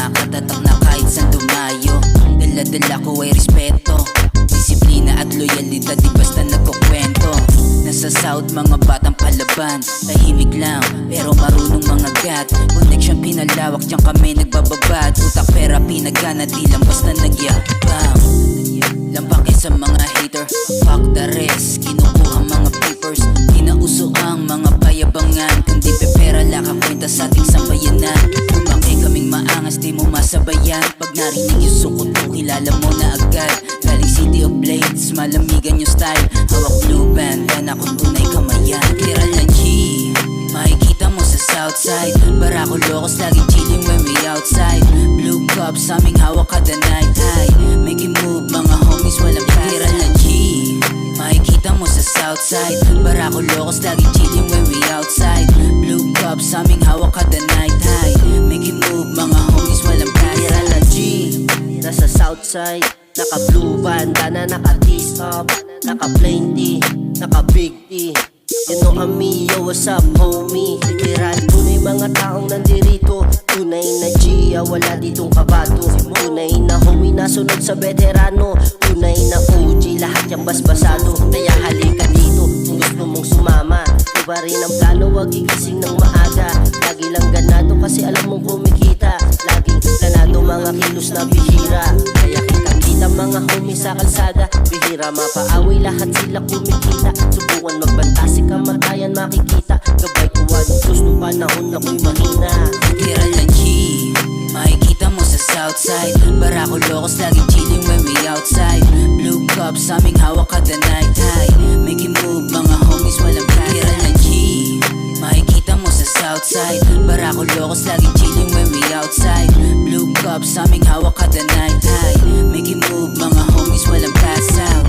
nakatatak na kahit saan dumayo. Dala-dala ko ay respeto, disiplina at loyalidad, di basta nagkukwento. Nasa South mga batang palaban, tahimik lang pero marunong mga gat. Connection pinalawak, diyan kami nagbababad. Utak pera pinagana, di lang basta nagyabang. Lampakin sa mga hater, fuck the rest. Kinukuha mga papers, di na uso ang mga payabangan. Kundi pepera lakakwenta sa ating sambayanan. Lumaki kaming maangas, di mo masabayan. Pag narinig yung sukot mo, kilala mo na agad. Galing City of Blades, malamigan yung style. Hawak blue band, yan ako tunay kamayan. Kiral na G, makikita mo sa Southside. Barako locos, laging chilling when we outside. Blue cups, aming hawak kada night high. Making move, mga homies walang pass. Kiral na G, makikita mo sa Southside. Barako locos, laging chilling when we outside. Blue cups, aming hawak kada night high. Making move, mga homies walang pass. Kiral na G, nasa Southside. Naka blue bandana, naka tees up, naka plain tee, naka big T. You know amiyo, what's up homie? Kiral ko na yung mga taong nandirito. Tunay na G, wala ditong kabato. Tunay na homie, nasunod sa veterano. Tunay na OG, lahat yung basbasado. Kaya halika dito, kung gusto mong sumama. Iba rin ang plano, wag gigising ng maaga. Lagi lang ganado kasi alam mong kumikita. Laging ganado mga kilos na bihira. Kaya kitang-kita mga homie sa kalsada. Bihira mapaaway, lahat sila kumikita. Subukan magbanta, si kamatayan makikita. Gabay ko Diyos nung panahon ako'y mahina. Kiral na G, makikita mo sa Southside. Barako locos, laging chilling when we outside. Blue cups, aming hawak kada night high. Making move, mga homies walang pass. Kiral na G, makikita mo sa Southside. Barako locos, laging chilling when we outside. Blue cups, aming hawak kada night high. Making move, mga homies walang pass out.